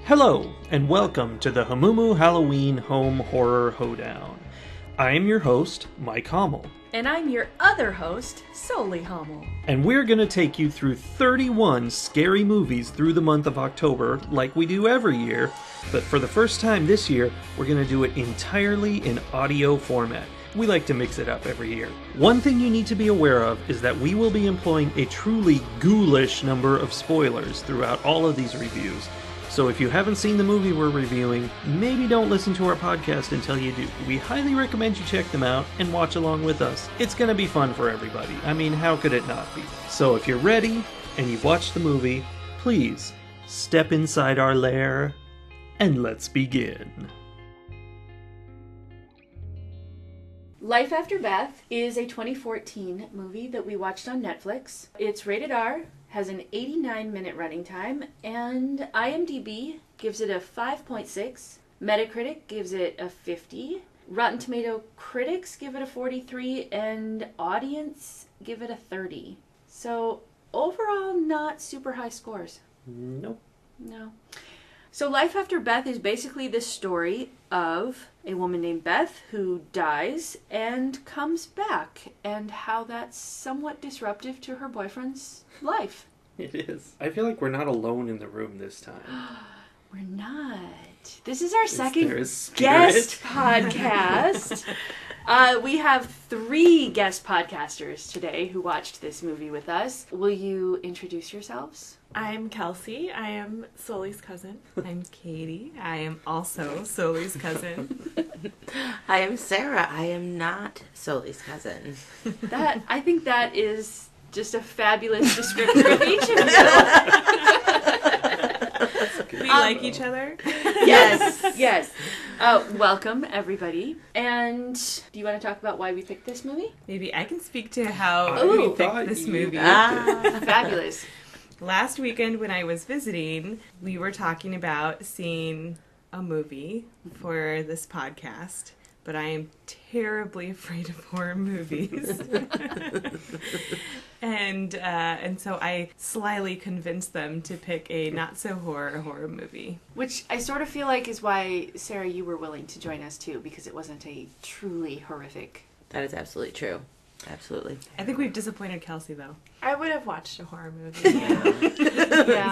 Hello, and welcome to the Hamumu Halloween Home Horror Hoedown. I am your host, Mike Hommel. And I'm your other host, Solely Hommel. And we're going to take you through 31 scary movies through the month of October, like we do every year. But for the first time this year, we're going to do it entirely in audio format. We like to mix it up every year. One thing you need to be aware of is that we will be employing a truly ghoulish number of spoilers throughout all of these reviews. So if you haven't seen the movie we're reviewing, maybe don't listen to our podcast until you do. We highly recommend you check them out and watch along with us. It's going to be fun for everybody. I mean, how could it not be? So if you're ready and you've watched the movie, please step inside our lair and let's begin. Life After Beth is a 2014 movie that we watched on Netflix. It's rated R, has an 89-minute running time, and IMDb gives it a 5.6. Metacritic gives it a 50. Rotten Tomato critics give it a 43, and audience give it a 30. So overall, not super high scores. Nope. No. So Life After Beth is basically the story of a woman named Beth who dies and comes back, and how that's somewhat disruptive to her boyfriend's life. It is. I feel like we're not alone in the room this time. We're not. This is our second guest podcast. We have 3 guest podcasters today who watched this movie with us. Will you introduce yourselves? I'm Kelsey. I am Soli's cousin. I'm Katie. I am also Soli's cousin. I am Sarah. I am not Soli's cousin. I think that is just a fabulous descriptor of each of you. We like each other. Yes. Welcome, everybody. And do you want to talk about why we picked this movie? Maybe I can speak to how we picked this movie. Fabulous. Last weekend when I was visiting, we were talking about seeing a movie for this podcast, but I am terribly afraid of horror movies. And so I slyly convinced them to pick a not-so-horror movie. Which I sort of feel like is why, Sarah, you were willing to join us too, because it wasn't a truly horrific. That is absolutely true. Absolutely. I think we've disappointed Kelsey, though. I would have watched a horror movie. Yeah.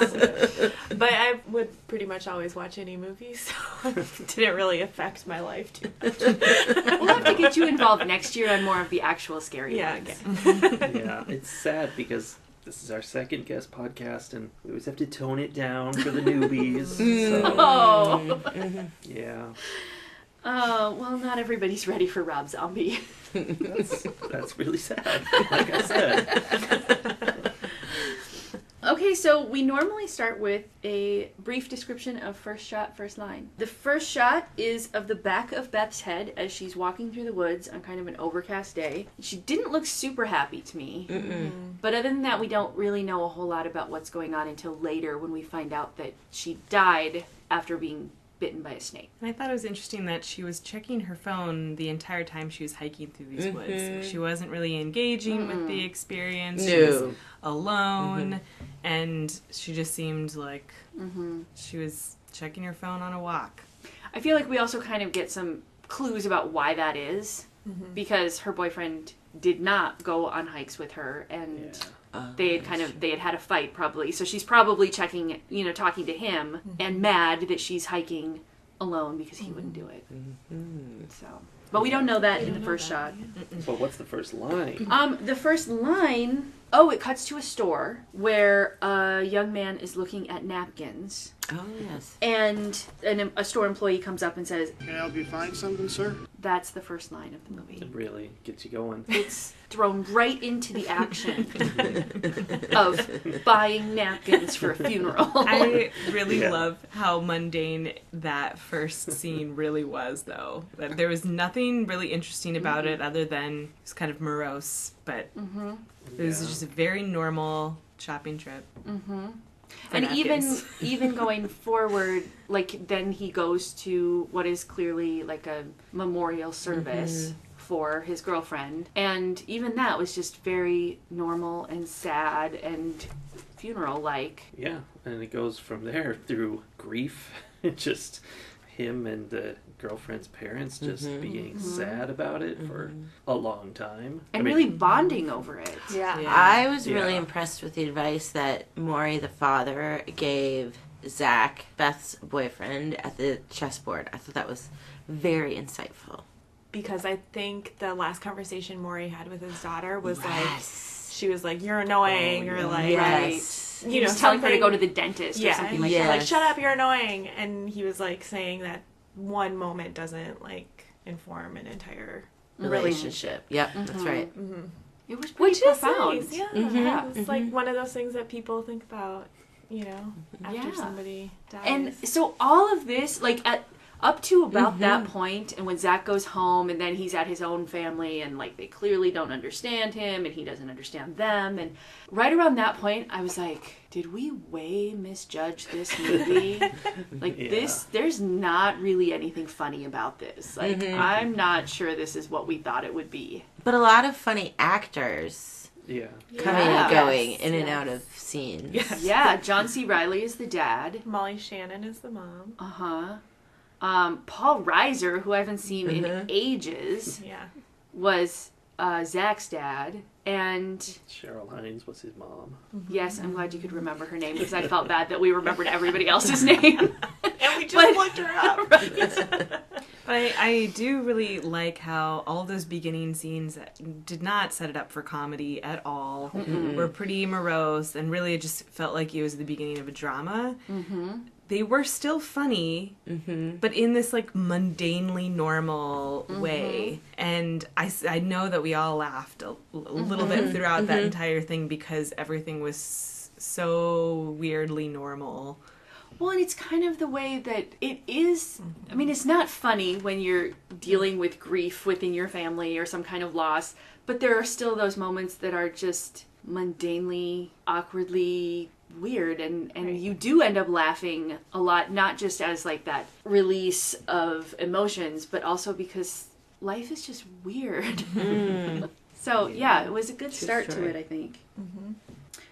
But I would pretty much always watch any movie, so it didn't really affect my life too much. We'll have to get you involved next year on more of the actual scary ones. Yeah, it's sad because this is our second guest podcast, and we always have to tone it down for the newbies. So, yeah. Oh, well, not everybody's ready for Rob Zombie. That's really sad, like I said. Okay, so we normally start with a brief description of first shot, first line. The first shot is of the back of Beth's head as she's walking through the woods on kind of an overcast day. She didn't look super happy to me. But other than that, we don't really know a whole lot about what's going on until later when we find out that she died after being bitten by a snake. And I thought it was interesting that she was checking her phone the entire time she was hiking through these woods. She wasn't really engaging with the experience. She was alone, and she just seemed like she was checking her phone on a walk. I feel like we also kind of get some clues about why that is, because her boyfriend did not go on hikes with her, and they had had a fight probably. So she's probably checking, talking to him and mad that she's hiking alone because he wouldn't do it. So, but we don't know that in the first shot. But what's the first line? The first line, it cuts to a store where a young man is looking at napkins. Oh, yes. And a store employee comes up and says, "Can I help you find something, sir?" That's the first line of the movie. It really gets you going. It's thrown right into the action of buying napkins for a funeral. I really love how mundane that first scene really was, though. There was nothing really interesting about it other than it was kind of morose, but it was just a very normal shopping trip. And even going forward, like, then he goes to what is clearly like a memorial service for his girlfriend, and even that was just very normal and sad and funeral like. Yeah, and it goes from there through grief, just him and the girlfriend's parents just being sad about it for a long time. And really bonding over it. Yeah. I was really impressed with the advice that Maury, the father, gave Zach, Beth's boyfriend, at the chessboard. I thought that was very insightful. Because I think the last conversation Maury had with his daughter was like, she was like, "You're annoying," or like, Yes. He was telling her to go to the dentist or something like that. Like, "Shut up, you're annoying," and he was like saying that one moment doesn't like inform an entire Relationship. Yep, that's right. It was pretty profound. Nice. Yeah. It's like one of those things that people think about, you know, after somebody dies. And so all of this, like up to about that point, and when Zach goes home, and then he's at his own family, and like they clearly don't understand him, and he doesn't understand them, and right around that point, I was like, did we way misjudge this movie? Like this, there's not really anything funny about this. Like I'm not sure this is what we thought it would be. But a lot of funny actors coming and going in and Yes. out of scenes. Yeah, John C. Reilly is the dad. Molly Shannon is the mom. Paul Reiser, who I haven't seen in ages, was Zach's dad. And Cheryl Hines was his mom. yes, I'm glad you could remember her name because I felt bad that we remembered everybody else's name. And we just looked her up. But I do really like how all those beginning scenes that did not set it up for comedy at all. Were pretty morose, and really it just felt like it was the beginning of a drama. They were still funny, but in this like mundanely normal way. And I know that we all laughed a little bit throughout that entire thing because everything was so weirdly normal. Well, and it's kind of the way that it is. I mean, it's not funny when you're dealing with grief within your family or some kind of loss, but there are still those moments that are just mundanely, awkwardly weird, and you do end up laughing a lot, not just as like that release of emotions, but also because life is just weird. So yeah, it was a good start to it, I think.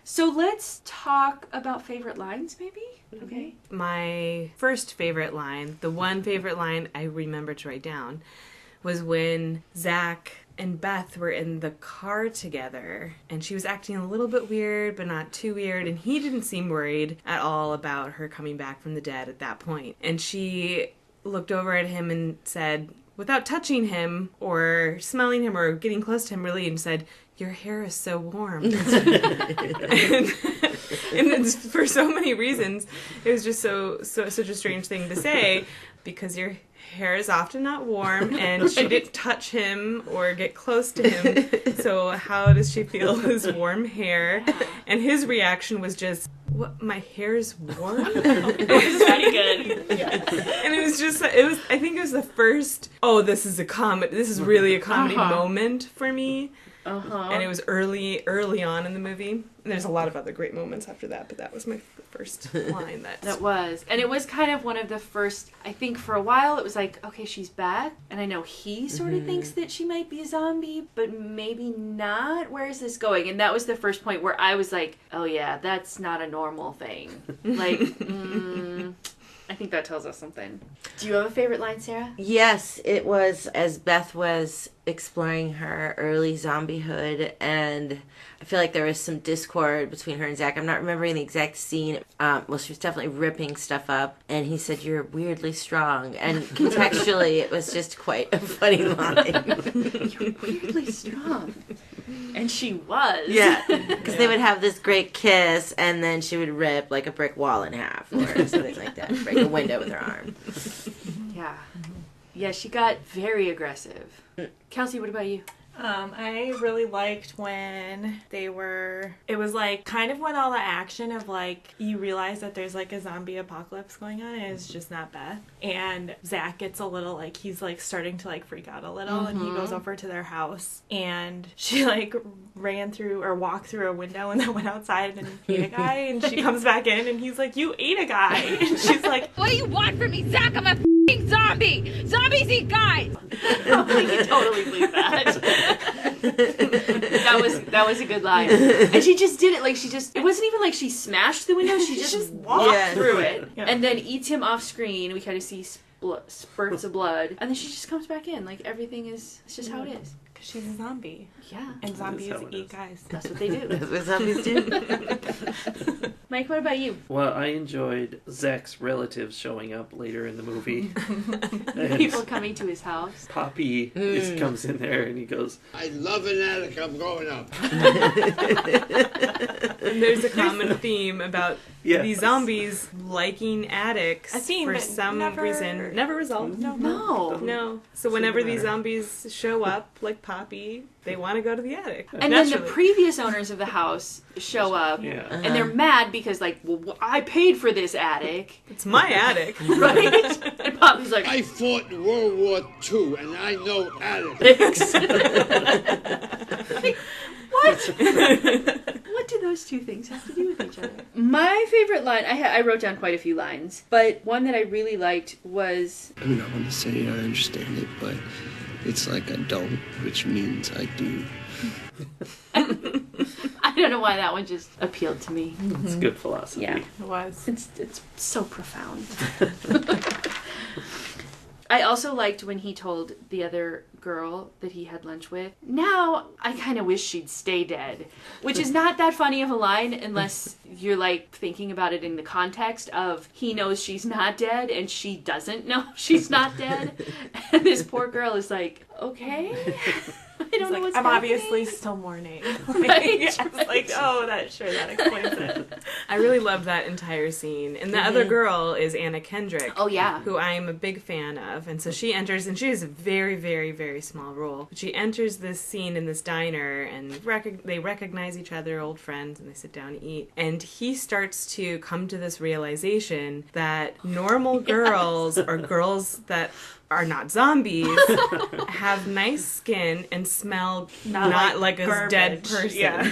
So let's talk about favorite lines, maybe? Okay. My first favorite line, the one favorite line I remember to write down, was when Zach and Beth were in the car together, and she was acting a little bit weird, but not too weird, and he didn't seem worried at all about her coming back from the dead at that point. And she looked over at him and said, without touching him or smelling him or getting close to him really, and said, "Your hair is so warm." and it's, for so many reasons, it was just such a strange thing to say, because your hair is often not warm, and she didn't touch him or get close to him, so how does she feel his warm hair? And his reaction was just, "What, my hair's warm?" It was pretty good. And it was just, I think it was the first, this is really a comedy moment for me. And it was early on in the movie. And there's a lot of other great moments after that, but that was my first line. That was. And it was kind of one of the first, I think for a while it was like, okay, she's back. And I know he sort of thinks that she might be a zombie, but maybe not. Where is this going? And that was the first point where I was like, oh yeah, that's not a normal thing. Like, I think that tells us something. Do you have a favorite line, Sarah? Yes, it was as Beth was exploring her early zombiehood, and I feel like there was some discord between her and Zach. I'm not remembering the exact scene. Well, she was definitely ripping stuff up, and he said, "You're weirdly strong." And contextually, it was just quite a funny line. You're weirdly strong. And she was. Yeah, because they would have this great kiss, and then she would rip like a brick wall in half or something like that. Break a window with her arm. Yeah. Yeah, she got very aggressive. Kelsey, what about you? I really liked when it was like kind of when all the action of like, you realize that there's like a zombie apocalypse going on and it's just not Beth. And Zach gets a little like, he's like starting to like freak out a little, and he goes over to their house, and she like walked through a window and then went outside and ate a guy, and she comes back in and he's like, "You ate a guy." And she's like, "What do you want from me, Zach? I'm a f***ing zombie! Zombies eat guys!" Oh, you totally believe that. that was a good line. And she just did it like it wasn't even like she smashed the window, she just walked through it. Yeah. And then eats him off screen. We kind of see spurts of blood. And then she just comes back in. Like everything it's just how it is. Because she's a zombie. Yeah. And zombies how it eat is. guys. That's what they do. That's what zombies do. Mike, what about you? Well, I enjoyed Zach's relatives showing up later in the movie. And People coming to his house. Poppy comes in there and he goes, I love an attic. I'm going up. And there's a common theme about Yes. these zombies liking attics A theme for that some never- reason. Never resolved. No. No. So whenever these matter. zombies show up, like Poppy, they want to go to the attic. And then the Naturally. previous owners of the house show up. yeah. And they're mad because, like, well, I paid for this attic, It's my attic. right? And Poppy's like, I fought in World War II, and I know attics. Like, what? What do those two things have to do with each other? My favorite line, I wrote down quite a few lines, but one that I really liked was, I mean, I want to say I understand it, but it's like I don't, which means I do. I don't know why that one just appealed to me. It's good philosophy. Yeah. It was. It's so profound. I also liked when he told the other girl that he had lunch with, now I kind of wish she'd stay dead. Which is not that funny of a line unless you're like thinking about it in the context of he knows she's not dead and she doesn't know she's not dead. And this poor girl is like, okay. I don't know what's I'm happening. obviously still mourning. Right, It's like, oh, that explains it. I really loved that entire scene. And the other girl is Anna Kendrick. Oh, yeah. Who I am a big fan of. And so she enters, and she has a very, very, very small role. But she enters this scene in this diner, and they recognize each other, old friends, and they sit down to eat. And he starts to come to this realization that normal girls or girls that are not zombies have nice skin and smell not like a dead garbage. person. Yeah.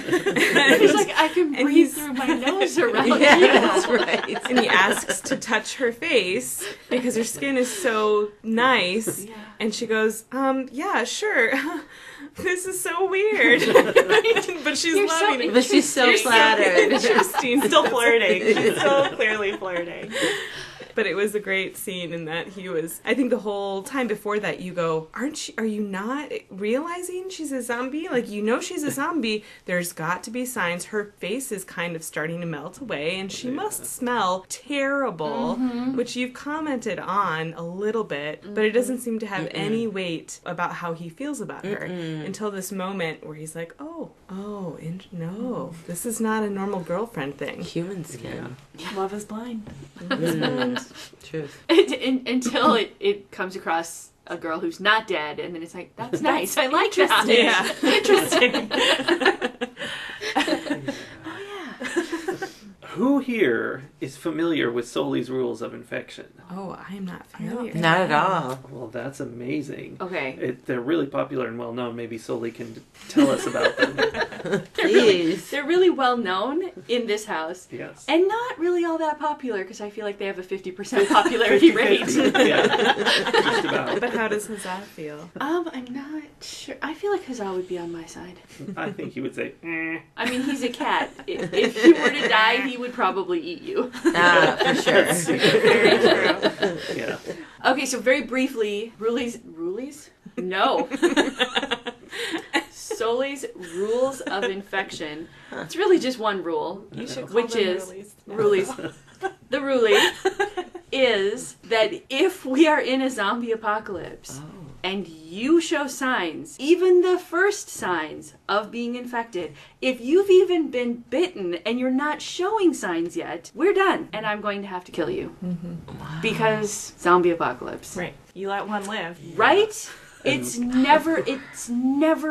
He's like, I can And breathe he's- through my nose around Yeah, you. that's right. And he asks to touch her face because her skin is so nice. Yeah. And she goes, yeah, sure. This is so weird. But she's You're so loving it. But she's so flattered. Interesting. Still flirting. She's so clearly flirting. But it was a great scene in that he was, I think the whole time before that you go, are you not realizing she's a zombie? Like, you know she's a zombie. There's got to be signs. Her face is kind of starting to melt away and she must smell terrible, which you've commented on a little bit, but it doesn't seem to have any weight about how he feels about her until this moment where he's like, no, this is not a normal girlfriend thing. Human skin. Love is blind. Truth. Until it comes across a girl who's not dead, and then it's like, that's nice. I like that. Yeah. Interesting. Who here is familiar with Soli's rules of infection? Oh, I am not familiar. Not at all. Well, that's amazing. Okay. They're really popular and well known. Maybe Soli can tell us about them. Please. They're really well known in this house. Yes. And not really all that popular, because I feel like they have a 50% popularity rate. Yeah, just about. But how does Hazat feel? I'm not sure. I feel like Hazal would be on my side. I think he would say, I mean, he's a cat. If you were to die, he would probably eat you. For sure. Very true. yeah. Okay, so very briefly, Rulies? No. Soli's rules of infection. It's really just one rule, You should call which them is Rulies. Rulies. The Rulie is that if we are in a zombie apocalypse and you show signs, even the first signs of being infected, if you've even been bitten and you're not showing signs yet, we're done. And I'm going to have to kill you. Because zombie apocalypse. Right. You let one live. Right? It's never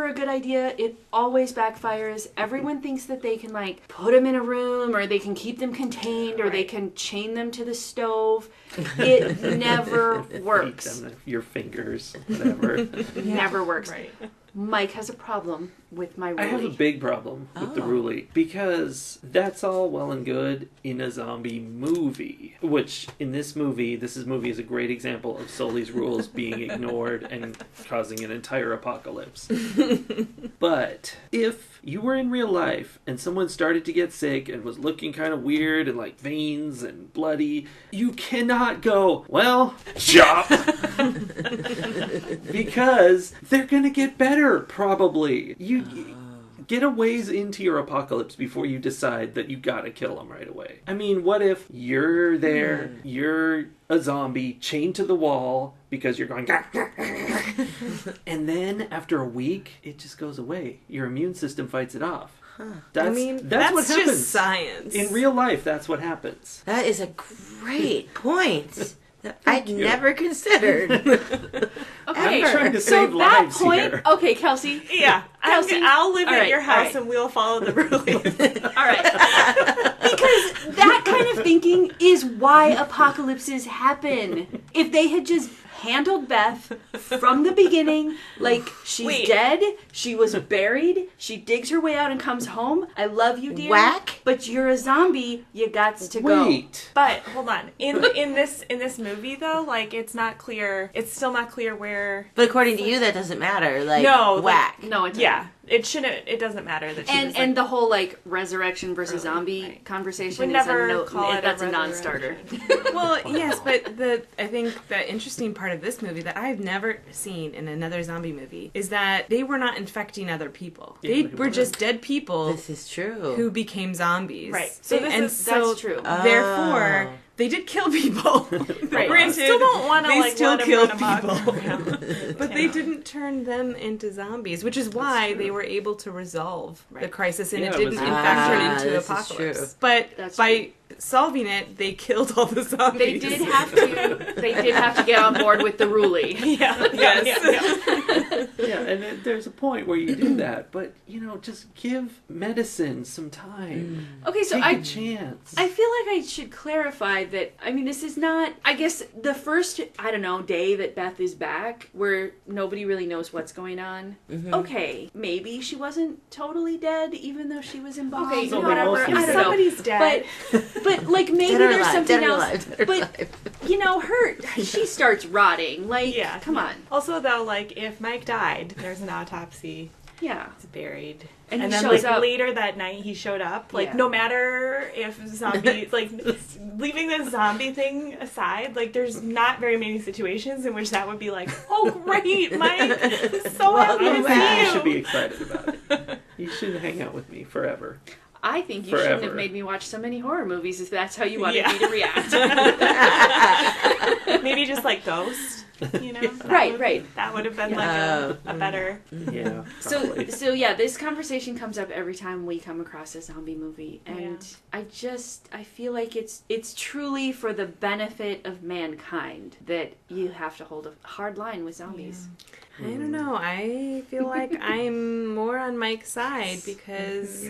a good idea. It always backfires. Everyone thinks that they can like put them in a room or they can keep them contained or they can chain them to the stove. It never works. Eat them with your fingers, whatever. Never works. Right. Mike has a problem with my I have a Ruly. big problem with the Ruly, because that's all well and good in a zombie movie, which in this movie is a great example of Sully's rules being ignored and causing an entire apocalypse. But if you were in real life and someone started to get sick and was looking kind of weird and like veins and bloody, you cannot go, well, chop! Because they're gonna get better, probably. You get a ways into your apocalypse before you decide that you gotta kill them right away. I mean, what if you're there, you're a zombie chained to the wall because you're going and then after a week it just goes away. Your immune system fights it off. That's what happens. Just science. In real life, that's what happens. That is a great point that I'd never considered. Okay, I'm trying to so save that lives point, here. okay, Kelsey. Yeah, Kelsey, I'll live all at right, your all house right. and we'll follow the rules. All right. Because that kind of thinking is why apocalypses happen. If they had just handled Beth from the beginning, like she's dead, she was buried, she digs her way out and comes home. I love you, dear. Whack. But you're a zombie. You gots to go. Wait. But hold on, in this movie though, like it's not clear. It's still not clear where. But according to you, that doesn't matter. Like, No, whack. No, it doesn't. Yeah, it shouldn't. It doesn't matter that. She was, And like, the whole like resurrection versus zombie right. conversation Would is never call it a that's a non-starter. Well, yes, but I think the interesting part of this movie that I've never seen in another zombie movie is that they were not infecting other people. Yeah, They they were just dead people This is true. who became zombies. Right. So that's true. Therefore, they did kill people. Right. Granted, Still don't want to they like still let 'em killed run amok people. around. But they didn't turn them into zombies, which is why they were able to resolve the crisis, and Yeah, it it didn't was- in fact turn Ah, into this is apocalypse. true. But That's by solving it, they killed all the zombies. They did have to get on board with the Ruly. Yeah. Yes. Yeah, and there's a point where you do that, but just give medicine some time. Okay, so Take a chance. I feel like I should clarify that, I mean, this is not, I guess, the first, day that Beth is back, where nobody really knows what's going on. Okay, maybe she wasn't totally dead, even though she was embalmed Okay, or no, whatever. mostly I dead. don't know. Somebody's dead. But like, maybe Dead or there's alive, something dead or else. alive, dead or But, she starts rotting. Like, Yeah. come on. Also, though, like if Mike died, there's an autopsy. Yeah. He's buried. And he then, shows like, up. later that night, he showed up. Like, Yeah. no matter if zombie, like, leaving the zombie thing aside, like, there's not very many situations in which that would be like, oh, great, Mike, so happy I to don't think you see should be you. excited about it. You should hang out with me forever. I think you shouldn't have Forever. made me watch so many horror movies if that's how you wanted Yeah. me to react. Maybe just like Ghost, That Right, right. That would have been like a better. Yeah. So probably. yeah, this conversation comes up every time we come across a zombie movie, and I feel like it's truly for the benefit of mankind that you have to hold a hard line with zombies. I don't know. I feel like I'm more on Mike's side because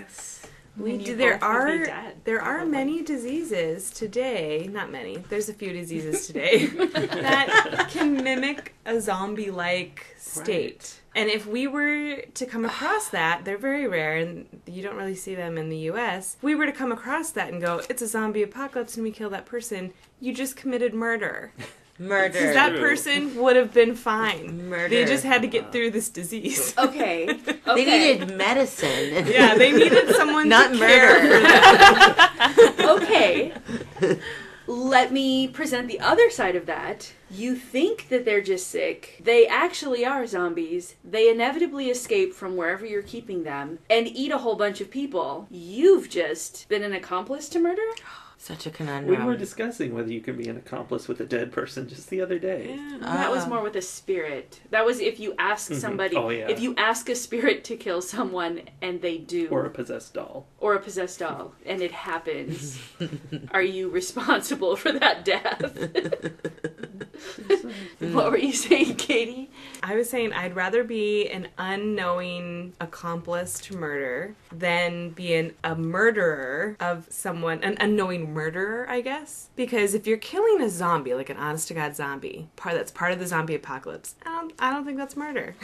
there are many diseases today. Not many. There's a few diseases today that can mimic a zombie-like state. Right. And if we were to come across that, they're very rare, and you don't really see them in the U.S. If we were to come across that and go, it's a zombie apocalypse, and we kill that person, you just committed murder. Because that person would have been fine. Murder. They just had to get through this disease. Okay. They needed medicine. Yeah, they needed someone not to murder. care for them. Okay. Let me present the other side of that. You think that they're just sick. They actually are zombies. They inevitably escape from wherever you're keeping them and eat a whole bunch of people. You've just been an accomplice to murder? Such a conundrum. We were discussing whether you can be an accomplice with a dead person just the other day. Yeah, that was more with a spirit. That was if you ask somebody, if you ask a spirit to kill someone and they do. Or a possessed doll. Or a possessed doll, and it happens. Are you responsible for that death? What were you saying, Katie? I was saying I'd rather be an unknowing accomplice to murder than be a murderer of someone, an unknowing murderer, I guess. Because if you're killing a zombie, like an honest-to-God zombie, that's part of the zombie apocalypse, I don't think that's murder.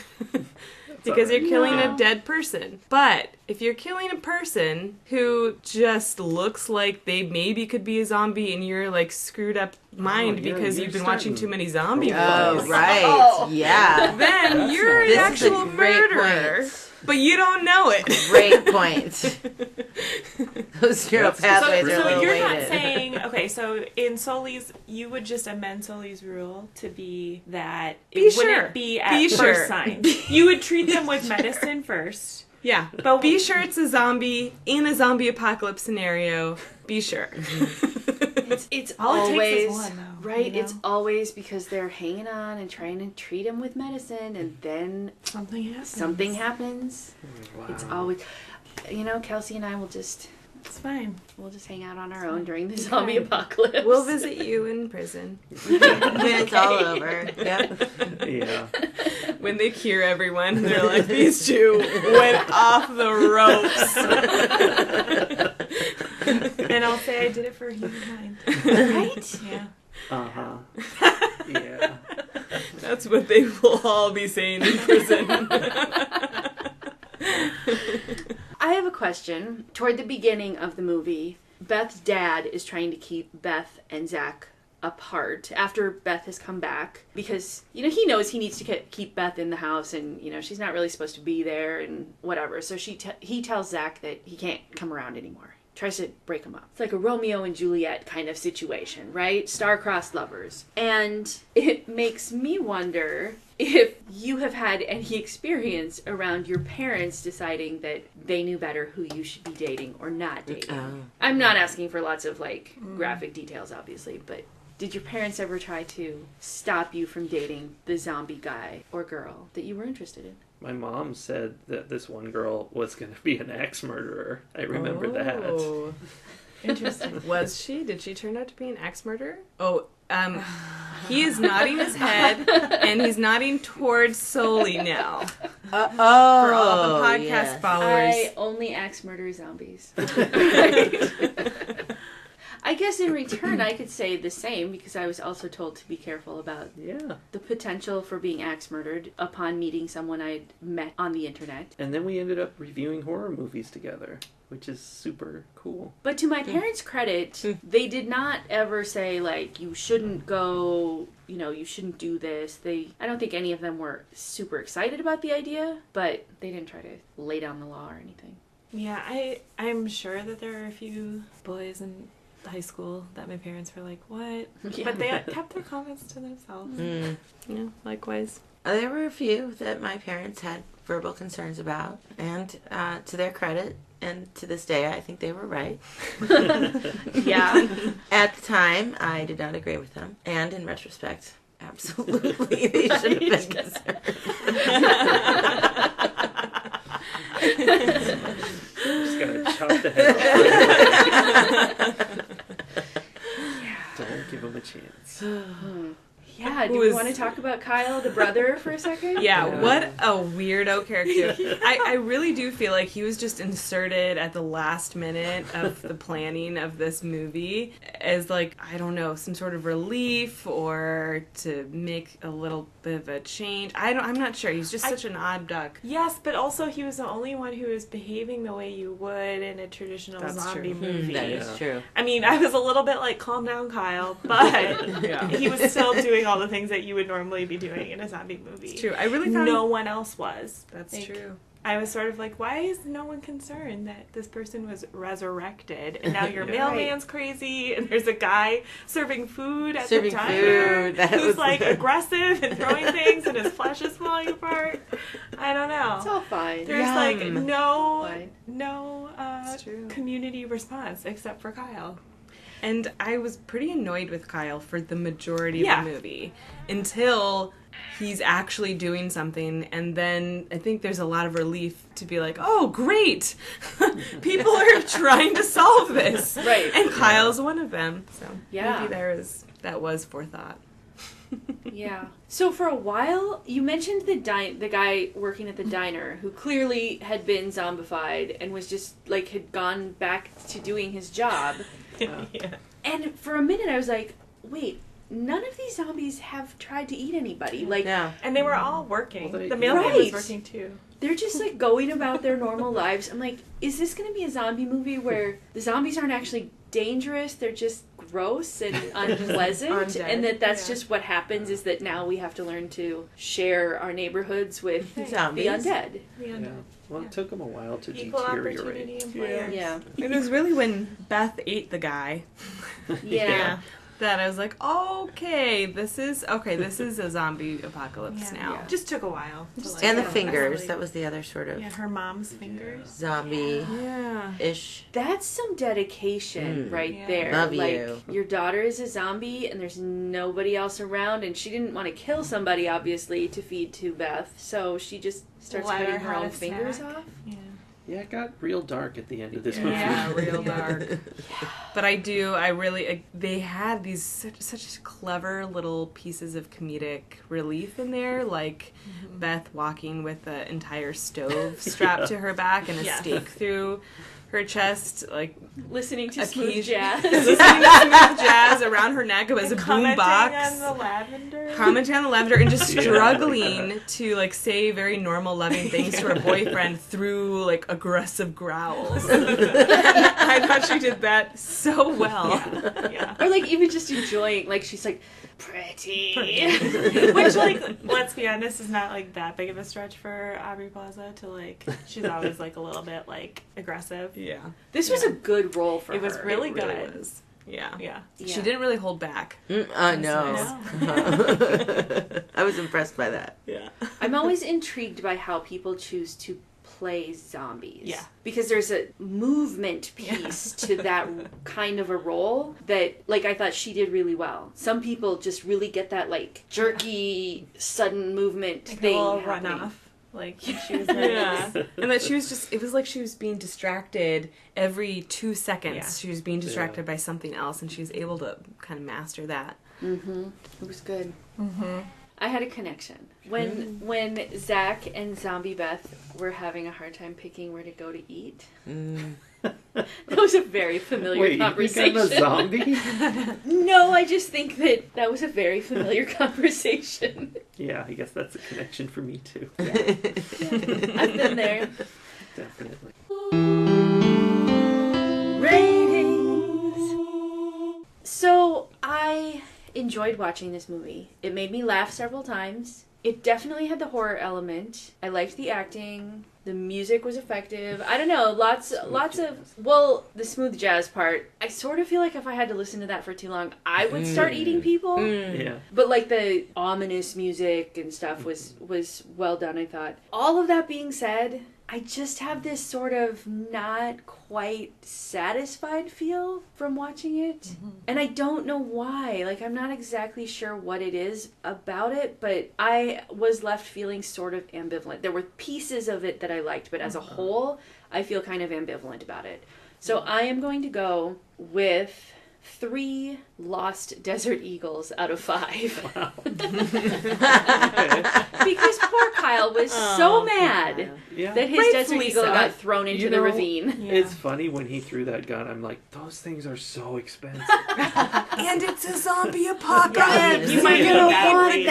Because you're killing a dead person. But if you're killing a person who just looks like they maybe could be a zombie and you're like screwed up mind because you've been watching too many zombie movies. Oh, right. Yeah. Then you're an actual murderer. Point. But you don't know it. Great point. Those neural pathways are a So little you're not weighted. saying, okay, so in Sully's, you would just amend Sully's rule to be that it wouldn't be at first sign. You would treat them with medicine first. Yeah, but be sure it's a zombie in a zombie apocalypse scenario. Be sure. It's All it always takes is one, though, right. you know? It's always because they're hanging on and trying to treat him with medicine, and then Something happens. Wow. It's always, Kelsey and I will just. It's fine. We'll just hang out on our own during the zombie apocalypse. We'll visit you in prison. When it's all over. Yep. Yeah. When they cure everyone, they're like, these two went off the ropes. And I'll say I did it for humankind. Right? Yeah. Uh-huh. Yeah. That's what they will all be saying in prison. I have a question. Toward the beginning of the movie, Beth's dad is trying to keep Beth and Zach apart after Beth has come back because, he knows he needs to keep Beth in the house and, she's not really supposed to be there and whatever. So he tells Zach that he can't come around anymore. Tries to break them up. It's like a Romeo and Juliet kind of situation, right? Star-crossed lovers. And it makes me wonder if you have had any experience around your parents deciding that they knew better who you should be dating or not dating. I'm not asking for lots of graphic details, obviously, but did your parents ever try to stop you from dating the zombie guy or girl that you were interested in? My mom said that this one girl was going to be an axe murderer. I remember that. Interesting. Was she? Did she turn out to be an axe murderer? Oh, he is nodding his head, and he's nodding towards Sully now. For all the podcast followers. I only axe murder zombies. I guess in return I could say the same because I was also told to be careful about the potential for being axe murdered upon meeting someone I'd met on the internet. And then we ended up reviewing horror movies together, which is super cool. But to my parents' credit, they did not ever say, you shouldn't go, you shouldn't do this. I don't think any of them were super excited about the idea, but they didn't try to lay down the law or anything. Yeah, I'm sure that there are a few boys in high school that my parents were like, what? Yeah. But they kept their comments to themselves. Yeah, likewise. There were a few that my parents had verbal concerns about, and to their credit, and to this day, I think they were right. Yeah. At the time, I did not agree with them, and in retrospect, absolutely, they should have been concerned. Just gotta chop the head off. Don't give him a chance. Yeah, do we want to talk about Kyle, the brother, for a second? Yeah, what a weirdo character. I really do feel like he was just inserted at the last minute of the planning of this movie as, I don't know, some sort of relief or to make a little bit of a change. I'm not sure. He's just such an odd duck. Yes, but also he was the only one who was behaving the way you would in a traditional zombie movie. That is true. I mean, I was a little bit calm down, Kyle, but he was still doing all the things that you would normally be doing in a zombie movie. It's true. I really thought no one else was. That's true. I was sort of why is no one concerned that this person was resurrected and now your mailman's crazy and there's a guy serving food at the diner who's aggressive and throwing things and his flesh is falling apart. I don't know. It's all fine. There's no community response except for Kyle. And I was pretty annoyed with Kyle for the majority of the movie until he's actually doing something, and then I think there's a lot of relief to be oh, great! People are trying to solve this. Right. And Kyle's one of them. So yeah. maybe that was forethought. Yeah. So for a while, you mentioned the guy working at the diner who clearly had been zombified and was just had gone back to doing his job. Yeah. And for a minute I was like, wait, none of these zombies have tried to eat anybody. Like, No. And they were all working. Well, the mailman was Right. working too. they're just like going about their normal lives. I'm like, is this going to be a zombie movie where the zombies aren't actually dangerous? They're just gross and unpleasant, Undead. and that's Yeah. just what happens is that now we have to learn to share our neighborhoods with Zombies. the undead. Yeah. Well, it took them a while to Equal deteriorate. opportunity employers. Yeah. It was really when Beth ate the guy Yeah. that I was like, okay, this is a zombie apocalypse Yeah. now. Yeah. Just took a while. To, like, And the yeah, fingers. actually- That was the other sort of Yeah, her mom's fingers. zombie-ish. That's some dedication right Yeah. there. Love like, you. your daughter is a zombie and there's nobody else around, and she didn't want to kill somebody, obviously, to feed to Beth, so she just starts Let cutting her her have own a fingers snack. off. Yeah. Yeah, it got real dark at the end of this movie. Yeah, real dark. But they had these such clever little pieces of comedic relief in there, like Beth walking with the entire stove strapped to her back and a Yeah. stake through her chest, like Listening to smooth occasion- jazz. listening to smooth jazz around her neck. It was a boom Commenting box. on the lavender. Commenting on the lavender and just Yeah, struggling to like say very normal loving things to her boyfriend through like aggressive growls. I thought she did that so well. Yeah. Or like even just enjoying, like she's like, pretty. Which, like, let's be honest, is not like that big of a stretch for Aubrey Plaza to like. She's always like a little bit like aggressive. Yeah. This was a good role for It her. was really It good. really was. Yeah. Yeah. She didn't really hold back. No. I was impressed by that. Yeah. I'm always intrigued by how people choose to play zombies. Yeah. Because there's a movement piece to that kind of a role that, like, I thought she did really well. Some people just really get that, like, jerky, sudden movement Like thing a little happening. run off. Like she was Yeah. And that she was just, it was like she was being distracted every 2 seconds. Yeah. She was being distracted by something else, and she was able to kind of master that. Mm-hmm. It was good. Mm-hmm. I had a connection. When Zach and Zombie Beth were having a hard time picking where to go to eat, that was a very familiar Wait, you conversation. became a zombie? No, I just think that was a very familiar conversation. Yeah, I guess that's a connection for me too. I've been there. Definitely. Ratings. So I enjoyed watching this movie. It made me laugh several times. It definitely had the horror element. I liked the acting. The music was effective. I don't know, lots of the smooth jazz part. I sort of feel like if I had to listen to that for too long, I would start eating people. Yeah. But like the ominous music and stuff was well done, I thought. All of that being said, I just have this sort of not quite satisfied feel from watching it. And I don't know why. Like, I'm not exactly sure what it is about it, but I was left feeling sort of ambivalent. There were pieces of it that I liked, but as a whole, I feel kind of ambivalent about it. So I am going to go with 3 lost desert eagles out of 5. Wow. Because poor Kyle was so mad Yeah. that his desert Rightfully eagle so. got thrown into You the know, ravine. It's funny when he threw that gun, I'm like, those things are so expensive. And it's a zombie apocalypse! You might You're get gonna that want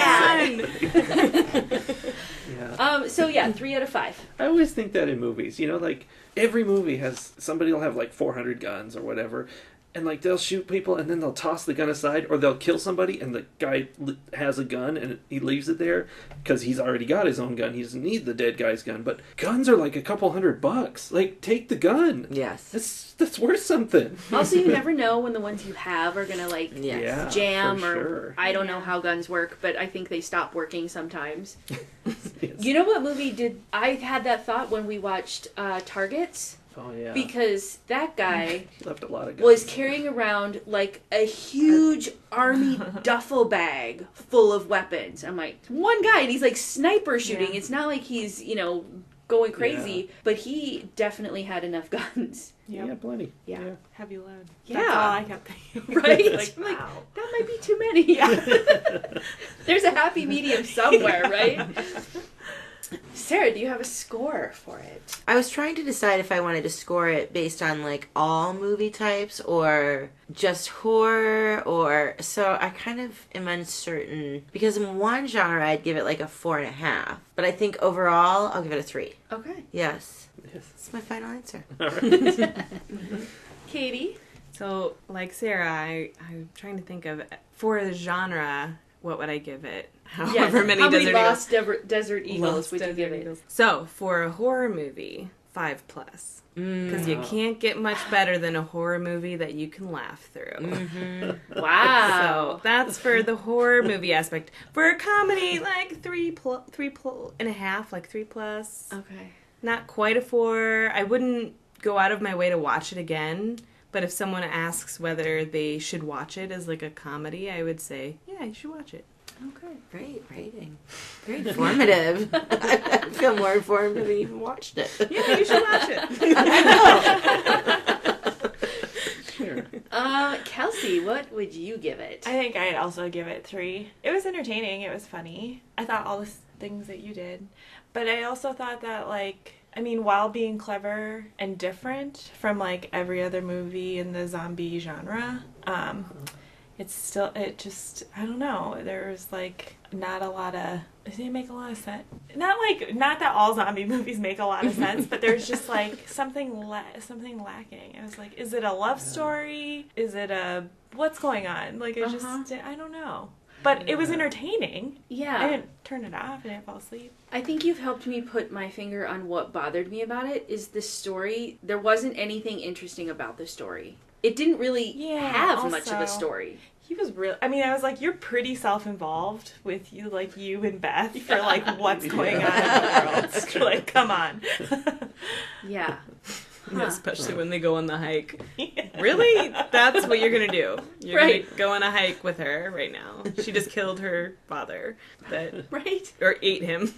that. Yeah. So yeah, 3 out of 5. I always think that in movies, you know, like every movie has somebody will have like 400 guns or whatever, and like they'll shoot people and then they'll toss the gun aside, or they'll kill somebody and the guy has a gun and he leaves it there because he's already got his own gun. He doesn't need the dead guy's gun. But guns are like a couple $100. Like, take the gun. Yes. That's worth something. Also, you never know when the ones you have are gonna like Yes. Yeah, jam for or sure. I don't know how guns work, but I think they stop working sometimes. Yes. You know what movie did I had that thought when we watched Targets? Oh yeah. Because that guy He left a lot of guns. was carrying around like a huge army duffel bag full of weapons. I'm like, one guy, and he's like sniper shooting. Yeah. It's not like he's, going crazy, but he definitely had enough guns. Yep. Yeah, plenty. Yeah. Heavy load. Yeah. That's all I kept thinking. Right? Like, I'm like, wow. that might be too many. There's a happy medium somewhere, right? Sarah, do you have a score for it? I was trying to decide if I wanted to score it based on like all movie types or just horror, or so I kind of am uncertain because in one genre I'd give it like a 4.5, but I think overall I'll give it a 3. Okay. Yes, that's my final answer. All right. Katie? So, like Sarah, I'm trying to think of, for the genre, what would I give it? However many How many Desert Lost Desert Eagles Lost would you Desert give it? Eagles. So, for a horror movie, 5+. Because you can't get much better than a horror movie that you can laugh through. Wow. So that's for the horror movie aspect. For a comedy, like 3.5, like 3+. Okay. Not quite a 4. I wouldn't go out of my way to watch it again. But if someone asks whether they should watch it as like a comedy, I would say, yeah, you should watch it. Okay. Great rating. Very informative. I feel more informed having even watched it. Yeah, you should watch it. Sure. Kelsey, what would you give it? I think I'd also give it 3. It was entertaining. It was funny. I thought all the things that you did. But I also thought that, like, I mean, while being clever and different from, like, every other movie in the zombie genre, it's still, it just, I don't know, there's, like, not a lot of, it didn't make a lot of sense. Not that all zombie movies make a lot of sense, but there's just, like, something lacking. It was like, is it a love story? Is it what's going on? Like, I don't know. But it was entertaining. Yeah. I didn't turn it off. I didn't fall asleep. I think you've helped me put my finger on what bothered me about it is the story. There wasn't anything interesting about the story. It didn't really have much of a story. He was real. I mean, I was like, you're pretty self-involved with you and Beth for like what's going on in the world. Like, come on. Yeah. Yeah, especially when they go on the hike. Yeah. Really? That's what you're going to do. You're going to go on a hike with her right now. She just killed her father. Or ate him.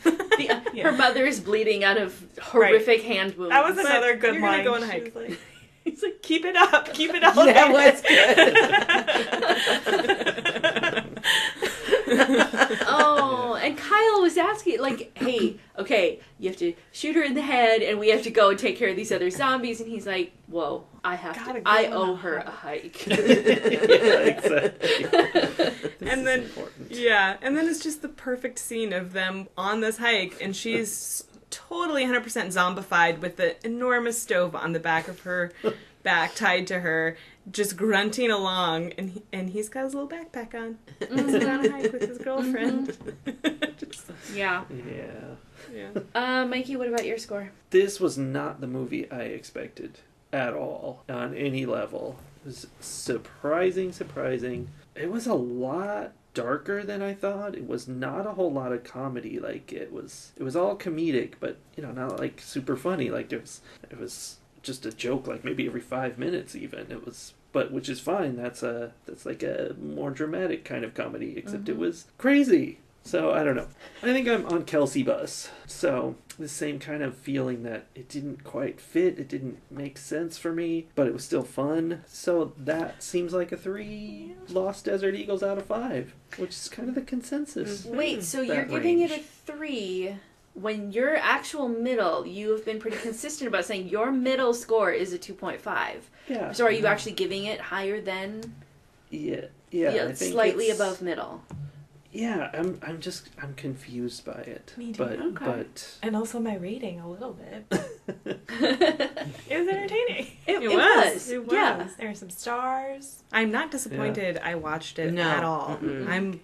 Her mother is bleeding out of horrific hand wounds. That was another good line. You're going to go on a hike. He's like, keep it up. Keep it up. That was good. Oh, and Kyle was asking, like, hey, okay, you have to shoot her in the head, and we have to go and take care of these other zombies. And he's like, whoa, I owe her a hike. Yeah, exactly. And then, and then it's just the perfect scene of them on this hike, and she's totally 100% zombified with the enormous stove on the back of her back tied to her, just grunting along, and he's got his little backpack on. He's on a hike with his girlfriend. Yeah. Mikey, what about your score? This was not the movie I expected at all on any level. It was surprising. It was a lot darker than I thought. It was not a whole lot of comedy. Like it was all comedic, but not like super funny. Like it was just a joke, like maybe every 5 minutes even. But which is fine. That's like a more dramatic kind of comedy, except it was crazy. So I don't know. I think I'm on Kelsey bus. So the same kind of feeling that it didn't quite fit, it didn't make sense for me, but it was still fun. So that seems like a 3 Lost Desert Eagles out of 5, which is kind of the consensus. Wait, so you're giving it a 3 when your actual middle, you have been pretty consistent about saying your middle score is a 2.5. Yeah. So are you actually giving it higher than? Yeah. I think slightly above middle. Yeah, I'm confused by it. Me too. But and also my rating a little bit. It was entertaining. It was. Yeah. There were some stars. I'm not disappointed I watched it at all. Mm-mm.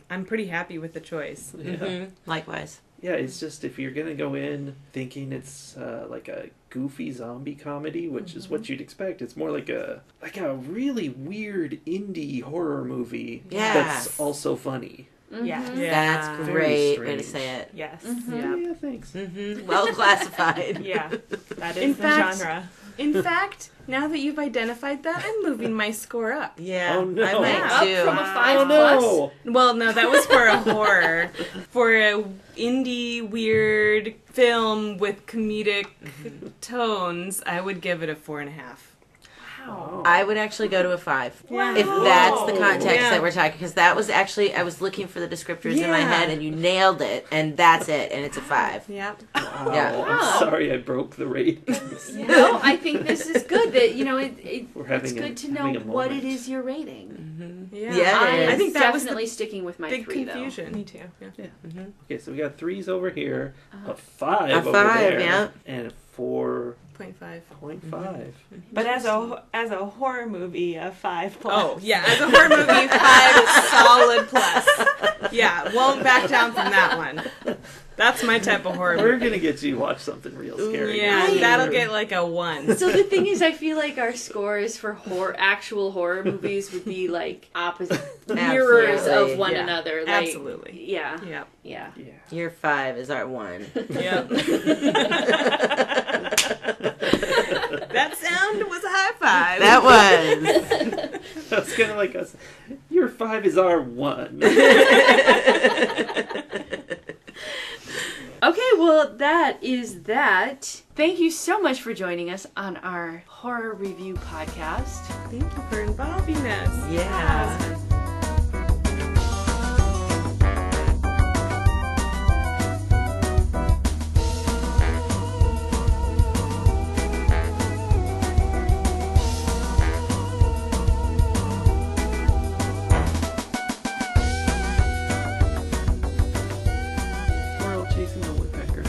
I'm pretty happy with the choice. Yeah. Mm-hmm. Likewise. Yeah, it's just if you're gonna go in thinking it's like a goofy zombie comedy, which is what you'd expect, it's more like a really weird indie horror movie that's also funny. Mm-hmm. Yeah. That's great way to say it. Yes. Mm-hmm. Yeah, thanks. Mm-hmm. Well classified. Yeah. That is the genre. In fact, now that you've identified that, I'm moving my score up. Yeah. Oh, no. I might Up too. from a 5 Oh plus? no! Well, no, that was for a horror. For a indie, weird film with comedic tones, I would give it a 4.5. Wow. I would actually go to a 5. Wow. If that's the context Yeah. that we're talking. Because that was actually, I was looking for the descriptors in my Yeah. head and you nailed it. And that's it. And it's a 5. Yep. Wow, Yeah. I'm sorry I broke the rate. No, I think this is good. That We're it's having good to having know a what moment. it is you're rating. Yeah. Yeah, I it is. I think that was definitely sticking with my Big 3 confusion. Me too. Yeah. Okay, so we got 3s over here, a 5 A over 5, there, yeah. and a 4.5. 0.5. But as a horror movie, a 5+. Oh, yeah. As a horror movie, 5 solid plus. Yeah, won't back down from that one. That's my type of horror We're movie. gonna get you to watch something real scary. Yeah, Right. that'll get like a 1. So the thing is, I feel like our scores for actual horror movies would be like opposite mirrors Absolutely. of one Yeah. another. Like, Absolutely. Yeah. Yep. Yeah. Yeah. Your 5 is our 1. Yep. That sound was a high 5. That was. That's kind of like us. Your 5 is our 1. Okay, well, that is that. Thank you so much for joining us on our horror review podcast. Thank you for involving us. Yeah. Squirrel chasing a woodpecker.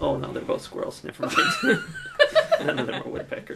Oh no, they're both squirrels. Never mind. None of them are woodpeckers.